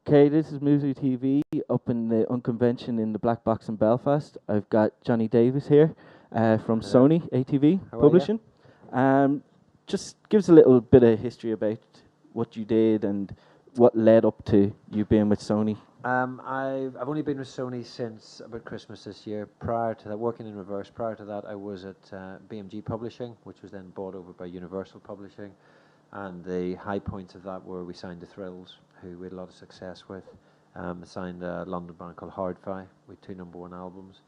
Okay, this is MUZUTV up in the Unconvention in the Black Box in Belfast. I've got Jonny Davis here from Hello. Sony ATV How are Publishing. Just give us a little bit of history about what you did and what led up to you being with Sony. I've only been with Sony since about Christmas this year. Prior to that, working in reverse. Prior to that, I was at BMG Publishing, which was then bought over by Universal Publishing. And the high points of that were we signed the Thrills, who we had a lot of success with. Signed a London band called Hardfi with 2 #1 albums.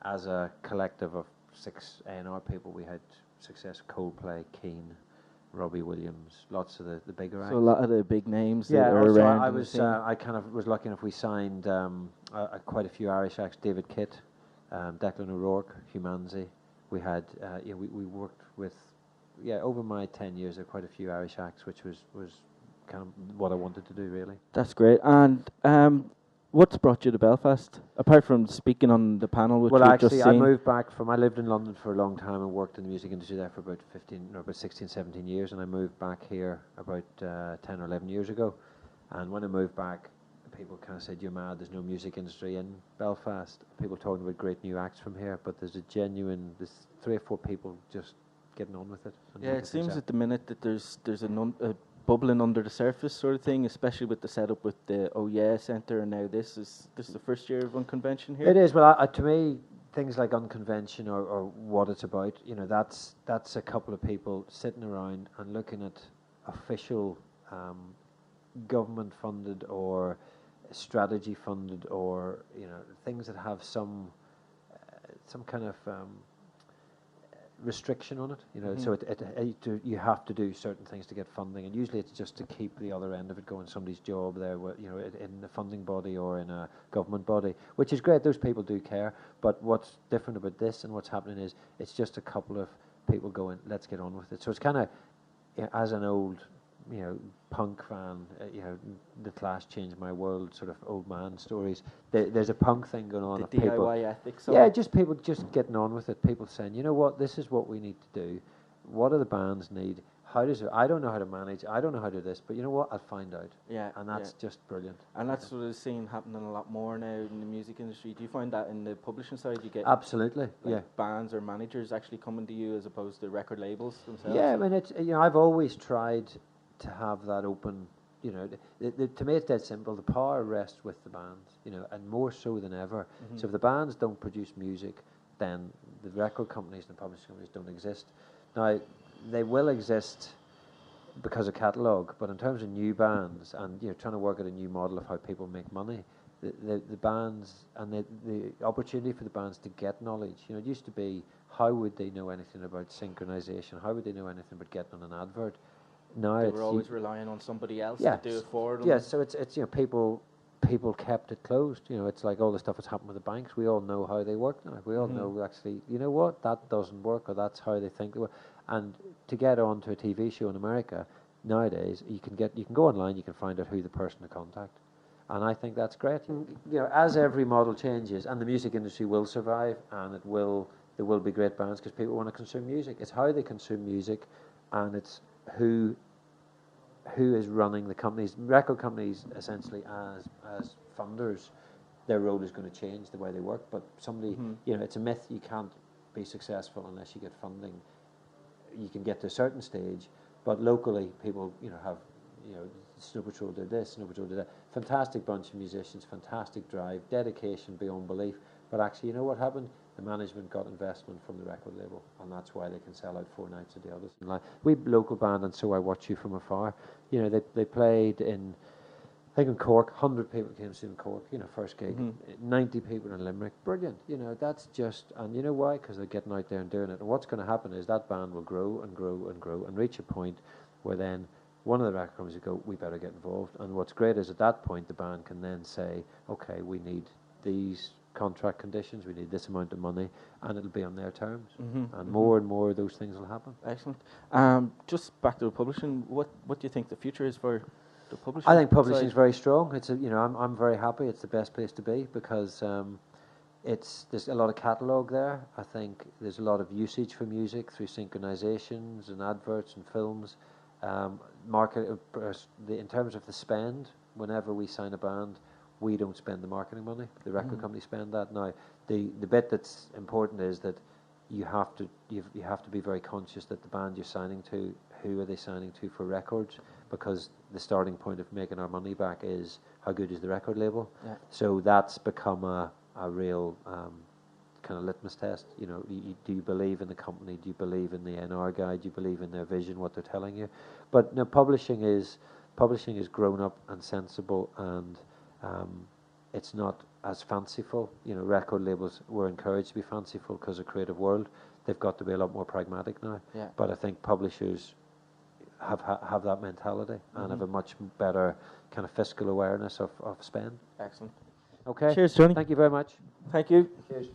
As a collective of 6 A&R people, we had success with Coldplay, Keane, Robbie Williams, lots of the bigger acts. So a lot of the big names that Yeah, are also around. I kind of was lucky enough. We signed quite a few Irish acts. David Kitt, Declan O'Rourke, Humanzi. We had we worked with over my 10 years there were quite a few Irish acts, which was kind of what I wanted to do really. That's great. And what's brought you to Belfast apart from speaking on the panel? Which Well, we've actually, just I seen? moved back from. I lived in London for a long time and worked in the music industry there for about 16, 17 years, and I moved back here about 10 or 11 years ago. And when I moved back, people kind of said, "You're mad. There's no music industry in Belfast." People talking about great new acts from here, but there's 3 or 4 people just getting on with it. Yeah, it seems at the minute that there's a bubbling under the surface sort of thing, especially with the setup with the Oh Yeah Centre, and now this is the first year of Unconvention here. It is. Well, to me, things like Unconvention or what it's about, that's a couple of people sitting around and looking at official government funded or strategy funded or things that have some kind of restriction on it, so you have to do certain things to get funding, and usually it's just to keep the other end of it going, somebody's job there, in the funding body or in a government body, which is great. Those people do care, but what's different about this and what's happening is it's just a couple of people going, let's get on with it. So it's kind of, as an old, punk fan, The Clash changed my world, sort of old man stories. There's a punk thing going on. The of people, DIY ethics. Yeah, just people just getting on with it. People saying, you know what, this is what we need to do. What do the bands need? How does it? I don't know how to manage. I don't know how to do this, but you know what? I'll find out. Yeah, and that's just brilliant. And that's what I've seen happening a lot more now in the music industry. Do you find that in the publishing side, you get absolutely bands or managers actually coming to you as opposed to record labels themselves? Yeah, I mean, it's I've always tried to have that open. To me it's dead simple. The power rests with the bands, and more so than ever. Mm-hmm. So if the bands don't produce music, then the record companies and the publishing companies don't exist. Now, they will exist because of catalogue, but in terms of new bands and trying to work out a new model of how people make money, the bands and the opportunity for the bands to get knowledge. It used to be, how would they know anything about synchronization? How would they know anything about getting on an advert? No, they were always relying on somebody else to do it for them. Yes, so it's people kept it closed. It's like all the stuff that's happened with the banks. We all know how they work now. We all know actually, what, that doesn't work, or that's how they think they work. And to get onto a TV show in America nowadays, you can go online, you can find out who the person to contact, and I think that's great. As every model changes, and the music industry will survive, and there will be great bands because people want to consume music. It's how they consume music, and it's who is running the companies. Record companies, essentially, as funders, their role is going to change the way they work. But somebody, it's a myth. You can't be successful unless you get funding. You can get to a certain stage, but locally, people, have, Snow Patrol did this, Snow Patrol did that. Fantastic bunch of musicians, fantastic drive, dedication beyond belief. But actually, you know what happened? The management got investment from the record label, and that's why they can sell out 4 nights of the others. We local band, and So I Watch You From Afar. They played in, I think in Cork. 100 people came to see in Cork. First gig. 90 people in Limerick. Brilliant. That's just, and you know why? Because they're getting out there and doing it. And what's going to happen is that band will grow and grow and grow and reach a point where then one of the record companies will go, we better get involved. And what's great is at that point the band can then say, okay, we need these contract conditions, we need this amount of money, and it'll be on their terms. And more of those things will happen. Excellent. Just back to the publishing, what do you think the future is for the publishing? I think publishing is very strong. It's I'm very happy. It's the best place to be because there's a lot of catalogue there. I think there's a lot of usage for music through synchronizations and adverts and films. In terms of the spend, whenever we sign a band, we don't spend the marketing money. The record company spend that. Now, the bit that's important is that you have to be very conscious that the band you're signing to, who are they signing to for records? Because the starting point of making our money back is how good is the record label. Yeah. So that's become a real kind of litmus test. You know, do you believe in the company? Do you believe in the NR guy? Do you believe in their vision, what they're telling you? But no, publishing is grown up and sensible, and it's not as fanciful. You know, record labels were encouraged to be fanciful because of Creative World. They've got to be a lot more pragmatic now. Yeah. But I think publishers have that mentality and have a much better kind of fiscal awareness of spend. Excellent. Okay. Cheers, Jonny. Thank you very much. Thank you. Cheers.